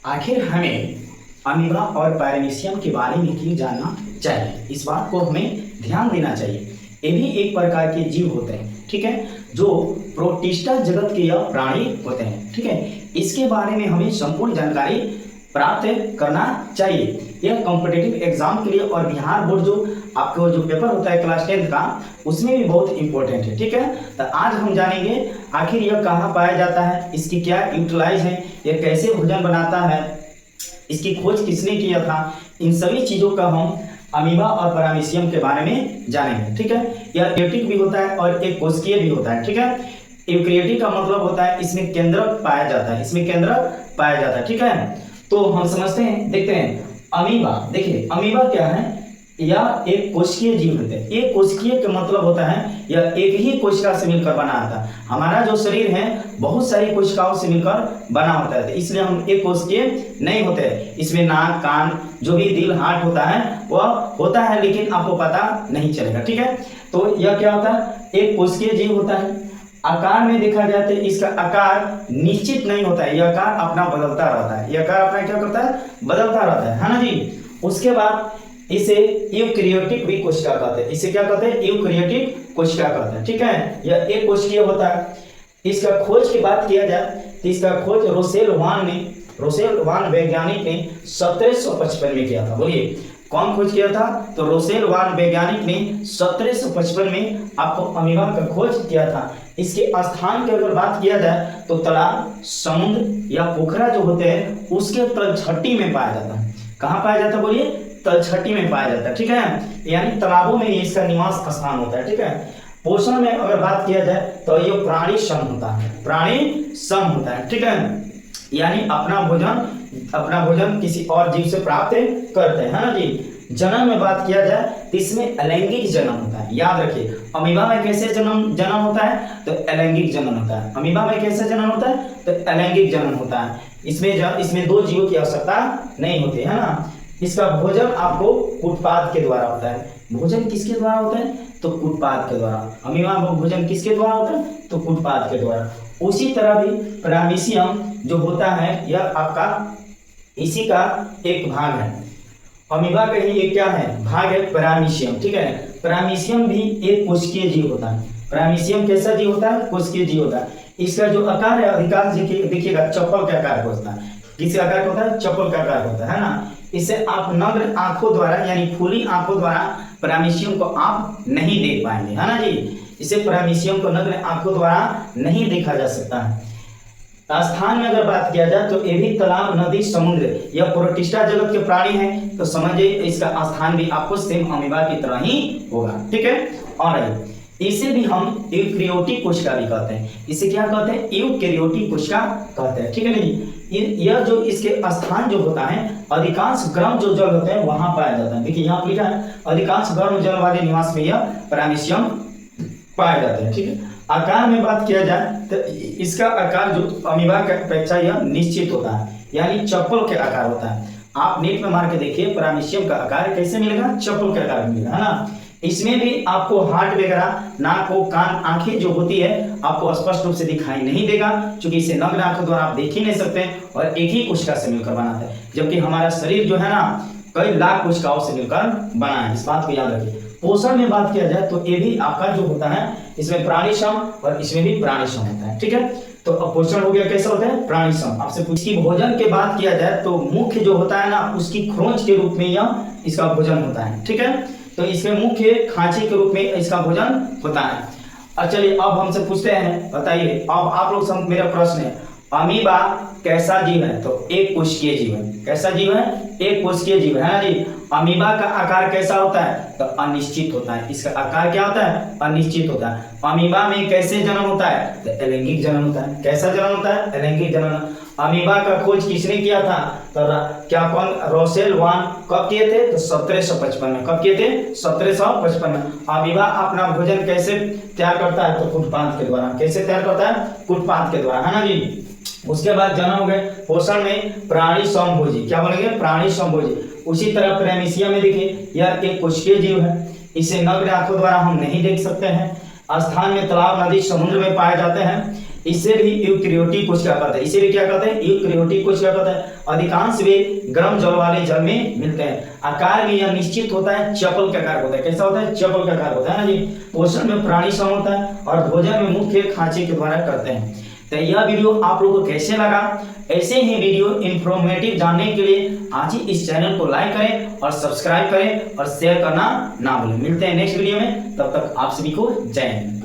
आखिर हमें अमीबा और पैरामीशियम के बारे में क्यों जानना चाहिए, इस बात को हमें ध्यान देना चाहिए। ये भी एक प्रकार के जीव होते हैं, ठीक है, जो प्रोटिस्टा जगत के यह प्राणी होते हैं, ठीक है। इसके बारे में हमें संपूर्ण जानकारी प्राप्त करना चाहिए। यह कॉम्पिटिटिव एग्जाम के लिए और बिहार बोर्ड जो आपको जो पेपर होता है क्लास 10 का, उसमें भी बहुत इंपॉर्टेंट है, ठीक है। तो आज हम जानेंगे आखिर यह कहाँ पाया जाता है, इसकी क्या यूटिलाइज है, यह कैसे भोजन बनाता है, इसकी खोज किसने किया था, इन सभी चीज़ों का हम अमीबा और पैरामीशियम के बारे में जानेंगे, ठीक है। यह यूकेरियोटिक भी होता है और एक कोशिकीय भी होता है, ठीक है। यूकेरियोटिक का मतलब होता है इसमें केंद्रक पाया जाता है, इसमें केंद्रक पाया जाता है, ठीक है। तो हम समझते हैं, देखते हैं अमीबा। देखिए अमीबा क्या है, यह एक कोशिकीय जीव होते हैं। एक कोशिकीय का मतलब होता है यह एक ही कोशिका से मिलकर बना होता है। हमारा जो शरीर है बहुत सारी कोशिकाओं से मिलकर बना होता है, इसलिए हम एक कोशिकीय नहीं होते हैं। इसमें नाक, कान, जो भी दिल, हार्ट होता है वह होता है, लेकिन आपको पता नहीं चलेगा, ठीक है। तो यह क्या होता है, एक कोशिकीय जीव होता है। आकार में देखा जाए तो इसका आकार निश्चित नहीं होता है, यह आकार अपना बदलता रहता है, यह आकार अपना क्या करता है, बदलता रहता है ना जी। उसके बाद इसे यूकेरियोटिक भी कोशिका कहते हैं। इसे क्या कहते हैं, यूकेरियोटिक कोशिका कहते हैं, ठीक है। यह एक कोशिकीय होता है। इसका खोज की बात किया जाए तो इसका खोज रोसेल वान वैज्ञानिक ने 1755 में किया था। बोलिए कौन खोज किया था, तो रोसेल वान वैज्ञानिक ने 1755 में आपको अमीबा का खोज किया था। इसके स्थान की अगर बात किया जाए तो तालाब, समुद्र या पोखरा जो होते हैं उसके तलछटी में पाया जाता है। कहाँ पाया जाता है, बोलिए तलछटी में पाया जाता है, ठीक है। यानी तालाबों में इसका निवास स्थान होता है, ठीक है। पोषण में अगर बात किया जाए तो ये प्राणी सम होता है, प्राणी सम होता है, ठीक है। यानी अपना भोजन किसी और जीव से प्राप्त करते हैं, है ना जी। जन्म में बात किया जाए तो इसमें अलैंगिक जन्म होता है। याद रखिए अमीबा में कैसे जन्म होता है, तो अलैंगिक जन्म होता है। अमीबा में कैसे जन्म होता है, तो अलैंगिक जन्म होता है। इसमें दो जीवों की आवश्यकता नहीं होती है ना। इसका भोजन आपको कूटपाद के द्वारा होता है। भोजन किसके द्वारा होता है, तो कूटपाद के द्वारा। अमीबा भोजन किसके द्वारा होता है, तो कूटपाद के द्वारा। उसी तरह भी पैरामीशियम जो होता है यह आपका इसी का एक भाग है। अमीबा का ही एक क्या है, भाग है पैरामीशियम, ठीक है। पैरामीशियम भी एक कोशिकीय जीव होता है। पैरामीशियम कैसा जीव होता है, कोशिकीय जीव होता है। इसका जो आकार है अधिकांश देखिएगा चप्पल के आकार का होता है। किस आकार का होता है, चप्पल का आकार होता है ना। इसे आप नग्न आंखों द्वारा यानी खुली आंखों द्वारा पैरामीशियम को आप नहीं देख पाएंगे, है ना जी। इसे पैरामीशियम को नग्न आंखों द्वारा नहीं देखा जा सकता है। स्थान में अगर बात किया जाए तो ये भी तालाब, नदी, समुद्र, यह प्रोटिस्टा जगत के प्राणी है। तो समझिए इसका स्थान भी आपको सेम अमीबा की तरह ही होगा, ठीक है। और इसे भी हम यूकेरियोटिक कोशिका भी कहते हैं। इसे क्या कहते हैं, यूकेरियोटिक कोशिका कहते हैं, ठीक है नहीं। यह जो इसके स्थान जो होता है अधिकांश गर्म जो जल होते हैं वहां पाया जाता है। देखिए यहाँ लिखा है अधिकांश गर्म जल वाले निवास में यह पैरामीशियम पाए जाते हैं, ठीक है। आकार में बात किया जाए तो इसका आकार जो अमीबा के अपेक्षा यह निश्चित होता है, यानी चप्पल के आकार होता है। आप नेट में मार के देखिए पैरामीशियम का आकार कैसे मिलेगा, चप्पल के आकार में मिलेगा, है ना। इसमें भी आपको हार्ट वगैरह, नाक, कान, आंखें जो होती है आपको स्पष्ट रूप से दिखाई नहीं देगा, क्योंकि इसे नग्न आंखों द्वारा आप देख ही नहीं सकते और एक ही कोशिका से मिलकर बना है। जबकि हमारा शरीर जो है ना कई लाख कोशिकाओं से मिलकर बना है, इस बात को याद रखिए। पोषण में बात किया जाए तो ये भी आपका जो होता है इसमें प्राणी सम और इसमें भी प्राणी सम होता है, ठीक है। तो अब पोषण हो गया, कैसा होता है, प्राणी सम। आपसे इसकी भोजन के बात किया जाए तो मुख्य जो होता है ना उसकी खोज के रूप में यह इसका भोजन होता है, ठीक है। तो इसमें मुख्य खांची के रूप में इसका भोजन होता है। और चलिए अब हमसे पूछते हैं, बताइए अब आप लोग मेरा प्रश्न है, अमीबा कैसा जीव है, तो एक कोशिकीय जीव है। कैसा जीव है, एक कोशिकीय जीव है ना जी। अमीबा का आकार कैसा होता है, तो अनिश्चित होता है। इसका आकार क्या होता है, अनिश्चित होता है। अमीबा में कैसे जन्म होता है, तो अलैंगिक जन्म होता है। कैसा जन्म होता है, अलैंगिक जन्म। अमीबा का खोज किसने किया था, तो क्या कौन, रोसेल वान कब किए थे, तो 1755 में। कब किए थे, 1755 में। अमीबा अपना भोजन कैसे तैयार करता है, तो कूटपाद के द्वारा। कैसे तैयार करता है, कूटपाद के द्वारा, है ना जी। उसके बाद जन्म हो गए। पोषण में प्राणी समभोजी, क्या बोलेंगे, प्राणी समभोजी। उसी तरह पैरामीशियम में देखिए यह एक कोशिकीय जीव है। इसे नग्न आंखों द्वारा हम नहीं देख सकते हैं। स्थान में तालाब, नदी, समुद्र में पाए जाते हैं। इससे भी यूकेरियोटिक कोशिका कहते हैं, इसे भी क्या कहते हैं, यूकेरियोटिक कोशिका कहते हैं। अधिकांश वे गर्म जल वाले जल में मिलते हैं। आकार में यह निश्चित होता है, चपल के आकार होता है। कैसा होता है, चपल का आकार होता है ना जी। पोषण में प्राणी सम होता है और भोजन में मुख्य खांचे के द्वारा करते हैं। तो यह वीडियो आप लोगों को कैसे लगा? ऐसे ही वीडियो इंफॉर्मेटिव जानने के लिए आज ही इस चैनल को लाइक करें और सब्सक्राइब करें और शेयर करना ना भूलें। मिलते हैं नेक्स्ट वीडियो में, तब तक आप सभी को जय हिंद।